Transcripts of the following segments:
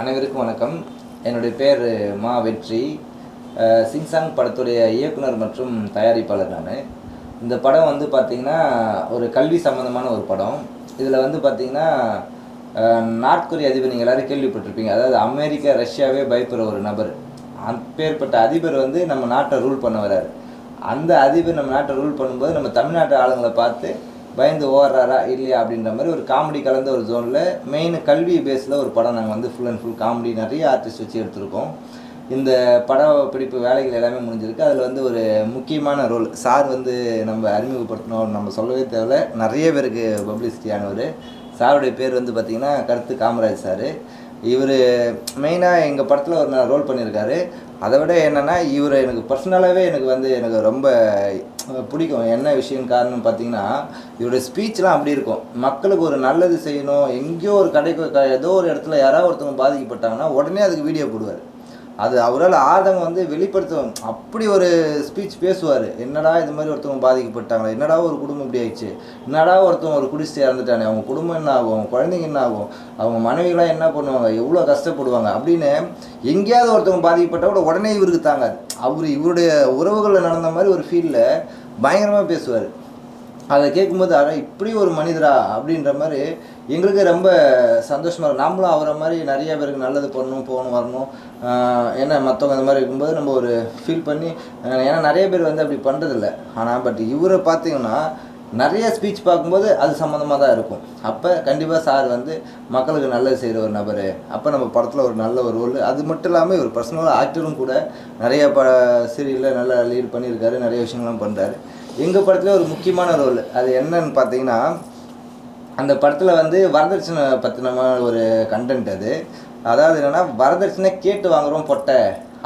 அனைவருக்கும் வணக்கம். என்னுடைய பேர் மா வெற்றி. சிங்சாங் படத்துடைய இயக்குனர் மற்றும் தயாரிப்பாளர் நான். இந்த படம் வந்து பார்த்திங்கன்னா ஒரு கல்வி சம்மந்தமான ஒரு படம். இதில் வந்து பார்த்திங்கன்னா நார்த் கொரிய அதிபர் நீங்கள் எல்லோரும் கேள்விப்பட்டிருப்பீங்க. அதாவது அமெரிக்கா ரஷ்யாவே பயப்படுற ஒரு நபர். அப்பேற்பட்ட அதிபர் வந்து நம்ம நாட்டை ரூல் பண்ண வர்றாரு. அந்த அதிபர் நம்ம நாட்டை ரூல் பண்ணும்போது நம்ம தமிழ்நாட்டு ஆளுங்களை பார்த்து பயந்து ஓடுறாரா இல்லையா அப்படின்ற மாதிரி ஒரு காமெடி கலந்த ஒரு ஜோனில் மெயின் கல்வி பேஸில் ஒரு படம் நாங்கள் வந்து ஃபுல் அண்ட் ஃபுல் காமெடி நிறைய ஆர்டிஸ்ட் வச்சு எடுத்திருக்கோம். இந்த பட பிடிப்பு வேலைகள் எல்லாமே முடிஞ்சிருக்கு. அதில் வந்து ஒரு முக்கியமான ரோல் சார் வந்து நம்ம அறிமுகப்படுத்தணும், நம்ம சொல்லவே தேவையில்ல, நிறைய பேருக்கு பப்ளிசிட்டியானவர். சாருடைய பேர் வந்து பார்த்திங்கன்னா கருத்து காமராஜ் சார். இவர் மெயினாக எங்கள் படத்தில் ஒரு ரோல் பண்ணியிருக்காரு. அதை விட என்னென்னா இவர் எனக்கு பர்சனலாகவே எனக்கு ரொம்ப பிடிக்கும். என்ன விஷயம் காரணம் பார்த்தீங்கன்னா இவருடைய ஸ்பீச்லாம் அப்படி இருக்கும். மக்களுக்கு ஒரு நல்லது செய்யணும், எங்கேயோ ஒரு கடைக்கு ஏதோ ஒரு இடத்துல யாராவது ஒருத்தவங்க பாதிக்கப்பட்டாங்கன்னா உடனே அதுக்கு வீடியோ போடுவார். அது அவரால் ஆதங்கம் வந்து வெளிப்படுத்தும். அப்படி ஒரு ஸ்பீச் பேசுவார். என்னடா இது மாதிரி ஒருத்தவங்க பாதிக்கப்பட்டாங்களே, என்னடா ஒரு குடும்பம் இப்படி ஆயிடுச்சு, என்னடா ஒருத்தவங்க ஒரு குடிச்சு இறந்துட்டானே, அவங்க குடும்பம் என்ன ஆகும், அவங்க குழந்தைங்க என்ன ஆகும், அவங்க மனைவிலாம் என்ன பண்ணுவாங்க, எவ்வளோ கஷ்டப்படுவாங்க அப்படின்னு எங்கேயாவது ஒருத்தவங்க பாதிக்கப்பட்டால் கூட உடனே இவருக்கு தாங்காது. இவருடைய உறவுகளில் நடந்த மாதிரி ஒரு ஃபீல்டில் பயங்கரமாக பேசுவார். அதை கேட்கும்போது இப்படி ஒரு மனிதரா அப்படின்ற மாதிரி எங்களுக்கு ரொம்ப சந்தோஷமாக இருக்கும். நாமளும் அவரை மாதிரி நிறைய பேருக்கு நல்லது பண்ணணும், போகணும், வரணும். ஏன்னா மற்றவங்க இந்த மாதிரி இருக்கும்போது நம்ம ஒரு ஃபீல் பண்ணி, ஏன்னா நிறைய பேர் வந்து அப்படி பண்ணுறதில்ல. ஆனால் பட் இவரை பார்த்திங்கன்னா நிறைய ஸ்பீச் பார்க்கும்போது அது சம்மந்தமாக தான் இருக்கும். அப்போ கண்டிப்பாக சார் வந்து மக்களுக்கு நல்லது செய்கிற ஒரு நபர். அப்போ நம்ம படத்தில் ஒரு நல்ல ஒரு ரோல். அது மட்டும் இல்லாமல் இவர் பர்சனலாக ஆக்டரும் கூட நிறைய சீரியலில் நல்லா லீட் பண்ணியிருக்காரு, நிறைய விஷயங்கள்லாம் பண்ணுறாரு. எங்கள் படத்தில் ஒரு முக்கியமான ரோல் அது என்னன்னு பார்த்தீங்கன்னா, அந்த படத்தில் வந்து வரதட்சணை பற்றின ஒரு கண்டென்ட் அது. அதாவது என்னென்னா வரதட்சணை கேட்டு வாங்குகிறோம் பொட்டை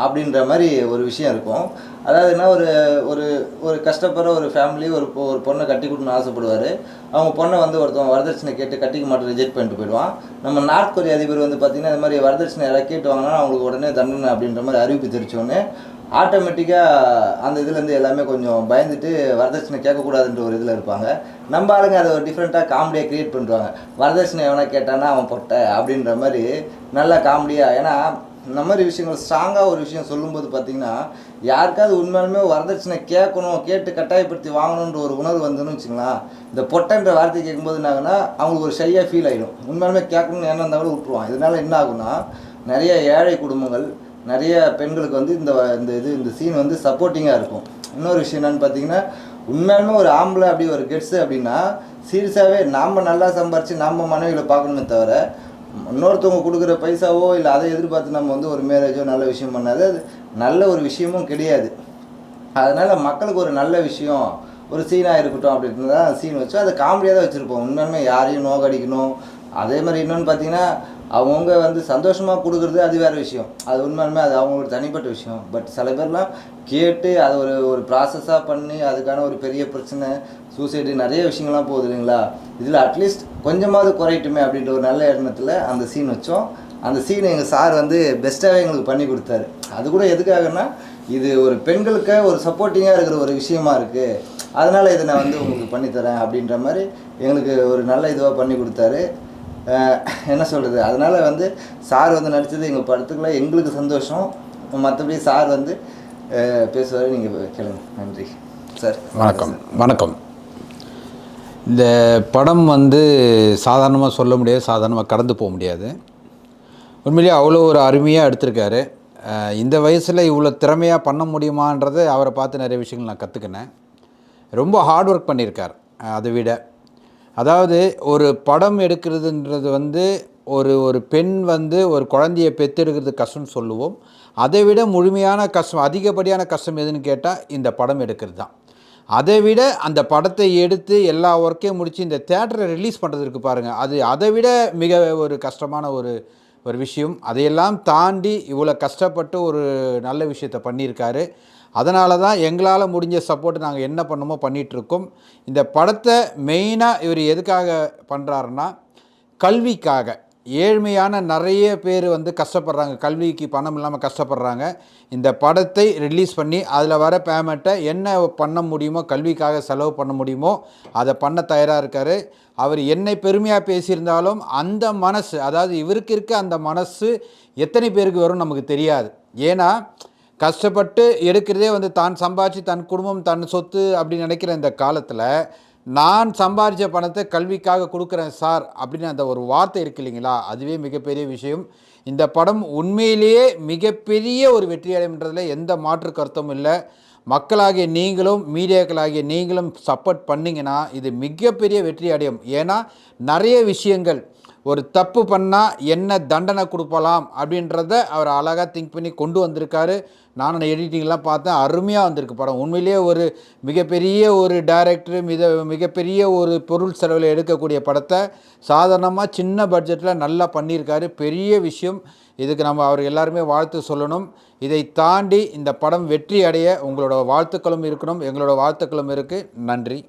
அப்படின்ற மாதிரி ஒரு விஷயம் இருக்கும். அதாவது என்ன, ஒரு ஒரு ஒரு கஷ்டப்படுற ஒரு ஃபேமிலி ஒரு பொண்ணை கட்டி கொடுக்கணும்னு ஆசைப்படுவார். அவங்க பொண்ணை வந்து ஒருத்தவங்க வரதட்சணை கேட்டு கட்டிக்க மாட்டேன் ரிஜெக்ட் பண்ணிட்டு போயிடுவான். நம்ம நார்த் கொரிய அதிபர் வந்து பார்த்திங்கன்னா இந்த மாதிரி வரதட்சணை யாராவது கேட்டு வாங்கினா அவங்களுக்கு உடனே தண்டனை அப்படின்ற மாதிரி அறிவிப்பு தெரிவித்தோன்னே ஆட்டோமேட்டிக்காக அந்த இதுலேருந்து எல்லாமே கொஞ்சம் பயந்துட்டு வரதட்சணை கேட்கக்கூடாதுன்ற ஒரு இதில் இருப்பாங்க. நம்ம ஆளுங்க அதை ஒரு டிஃப்ரெண்ட்டாக காமெடியாக க்ரியேட் பண்ணுறாங்க. வரதட்சணை எவனா கேட்டானா அவன் பொட்டை அப்படின்ற மாதிரி நல்லா காமெடியாக. ஏன்னா இந்த மாதிரி விஷயங்கள் ஸ்ட்ராங்காக ஒரு விஷயம் சொல்லும்போது பார்த்திங்கன்னா யாருக்காவது உண்மையாலுமே வரதட்சணை கேட்கணும், கேட்டு கட்டாயப்படுத்தி வாங்கணுன்ற ஒரு உணர்வு வந்துன்னு வச்சுங்களேன், இந்த பொட்டைன்ற வார்த்தை கேட்கும்போது என்னாகுன்னா அவங்களுக்கு ஒரு ஷையாக ஃபீல் ஆகிடும். உண்மையாலுமே கேட்கணும்னு என்ன இருந்தாலும் விட்டுருவான். இதனால் என்ன ஆகுன்னா நிறைய ஏழை குடும்பங்கள், நிறைய பெண்களுக்கு வந்து இந்த சீன் வந்து சப்போர்ட்டிங்காக இருக்கும். இன்னொரு விஷயம் என்னென்னு பார்த்தீங்கன்னா, உண்மையாலுமே ஒரு ஆம்பளை அப்படி ஒரு கெட்ஸு அப்படின்னா சீரியஸாகவே நாம் நல்லா சம்பாரித்து நம்ம மனைவிகளை பார்க்கணுமே தவிர இன்னொருத்தவங்க கொடுக்குற பைசாவோ இல்லை அதை எதிர்பார்த்து நம்ம வந்து ஒரு மேரேஜோ நல்ல விஷயம் பண்ணாது. அது நல்ல ஒரு விஷயமும் கிடையாது. அதனால் மக்களுக்கு ஒரு நல்ல விஷயம் ஒரு சீனாக இருக்கட்டும் அப்படின்ட்டு தான் சீன் வச்சோம். அதை காமெடியாக தான் வச்சுருப்போம். உண்மையாலுமே யாரையும் நோக்கடிக்கணும். அதே மாதிரி இன்னொன்று பார்த்தீங்கன்னா அவங்கவுங்க வந்து சந்தோஷமாக கொடுக்குறது அது வேறு விஷயம். அது உண்மையாலுமே அது அவங்களோட தனிப்பட்ட விஷயம். பட் சில பேர்லாம் கேட்டு அதை ஒரு ப்ராசஸாக பண்ணி அதுக்கான ஒரு பெரிய பிரச்சனை, சூசைடு, நிறைய விஷயங்கள்லாம் போகுது இல்லைங்களா. இதில் அட்லீஸ்ட் கொஞ்சமாவது குறையட்டுமே அப்படின்ற ஒரு நல்ல எண்ணத்தில் அந்த சீன் வச்சோம். அந்த சீன் எங்கள் சார் வந்து பெஸ்ட்டாகவே எங்களுக்கு பண்ணி கொடுத்தாரு. அது கூட எதுக்காகன்னா இது ஒரு பெண்களுக்கு ஒரு சப்போர்ட்டிங்காக இருக்கிற ஒரு விஷயமா இருக்குது, அதனால் இதை நான் வந்து உங்களுக்கு பண்ணித்தரேன் அப்படின்ற மாதிரி எங்களுக்கு ஒரு நல்ல இதுவாக பண்ணி கொடுத்தாரு. என்ன சொல்கிறது, அதனால் வந்து சார் வந்து நடித்தது எங்கள் படத்துக்குள்ள எங்களுக்கு சந்தோஷம். மற்றபடி சார் வந்து பேசுவார், நீங்கள் கேளுங்க. நன்றி சார். வணக்கம். வணக்கம். இந்த படம் வந்து சாதாரணமாக சொல்ல முடியாது, சாதாரணமாக கடந்து போக முடியாது. உண்மையிலேயே அவ்வளோ ஒரு அருமையாக எடுத்திருக்காரு. இந்த வயசில் இவ்வளோ திறமையாக பண்ண முடியுமான்றதை அவரை பார்த்து நிறைய விஷயங்கள் நான் கற்றுக்கினேன். ரொம்ப ஹார்ட் ஒர்க் பண்ணியிருக்கார். அதை விட அதாவது ஒரு படம் எடுக்கிறதுன்றது வந்து ஒரு பெண் வந்து ஒரு குழந்தையை பெற்றெடுக்கிறது கஷ்டம்னு சொல்லுவோம். அதை விட முழுமையான கஷ்டம், அதிகப்படியான கஷ்டம் எதுன்னு கேட்டால் இந்த படம் எடுக்கிறது தான். அதை விட அந்த படத்தை எடுத்து எல்லா ஒர்க்கையும் முடித்து இந்த தேட்டரை ரிலீஸ் பண்ணுறதுக்கு பாருங்கள், அது அதை விட மிக ஒரு கஷ்டமான ஒரு விஷயம். அதையெல்லாம் தாண்டி இவ்வளோ கஷ்டப்பட்டு ஒரு நல்ல விஷயத்தை பண்ணியிருக்காரு. அதனால தான் எங்களால் முடிஞ்ச சப்போர்ட் நாங்கள் என்ன பண்ணணுமோ பண்ணிகிட்ருக்கோம். இந்த படத்தை மெயினாக இவர் எதுக்காக பண்ணுறாருன்னா கல்விக்காக. ஏழ்மையான நிறைய பேர் வந்து கஷ்டப்படுறாங்க, கல்விக்கு பணம் இல்லாமல் கஷ்டப்படுறாங்க. இந்த படத்தை ரிலீஸ் பண்ணி அதில் வர பேமெண்ட்டை என்ன பண்ண முடியுமோ, கல்விக்காக செலவு பண்ண முடியுமோ அதை பண்ண தயாராக இருக்கார். அவர் என்னை பெருமையாக பேசியிருந்தாலும் அந்த மனசு, அதாவது இவருக்கு இருக்க அந்த மனசு எத்தனை பேருக்கு வரும் நமக்கு தெரியாது. ஏன்னா கஷ்டப்பட்டு எடுக்கிறதே வந்து தான் சம்பாதிச்சு தன் குடும்பம் தன் சொத்து அப்படின்னு நினைக்கிற இந்த காலத்தில் நான் சம்பாதிச்ச பணத்தை கல்விக்காக கொடுக்குறேன் சார் அப்படின்னு அந்த ஒரு வார்த்தை இருக்கு இல்லைங்களா, அதுவே மிகப்பெரிய விஷயம். இந்த படம் உண்மையிலேயே மிகப்பெரிய ஒரு வெற்றி அடையும்ன்றதுல எந்த மாற்று கருத்தும் இல்லை. மக்களாகிய நீங்களும் மீடியாக்களாகிய நீங்களும் சப்போர்ட் பண்ணிங்கன்னா இது மிகப்பெரிய வெற்றி அடையும். ஏன்னா நிறைய விஷயங்கள், ஒரு தப்பு பண்ணால் என்ன தண்டனை கொடுக்கலாம் அப்படின்றத அவர் அழகாக திங்க் பண்ணி கொண்டு வந்திருக்காரு. நானும் எடிட்டிங்லாம் பார்த்தேன், அருமையாக வந்திருக்கு படம். உண்மையிலேயே ஒரு மிகப்பெரிய ஒரு டைரக்டர் மிகப்பெரிய ஒரு பொருள் செலவில் எடுக்கக்கூடிய படத்தை சாதாரணமாக சின்ன பட்ஜெட்டில் நல்லா பண்ணியிருக்காரு. பெரிய விஷயம். இதுக்கு நம்ம அவர் எல்லாருமே வாழ்த்து சொல்லணும். இதை தாண்டி இந்த படம் வெற்றி அடைய உங்களோட வாழ்த்துக்களும் இருக்கணும், எங்களோட வாழ்த்துக்களும் இருக்குது. நன்றி.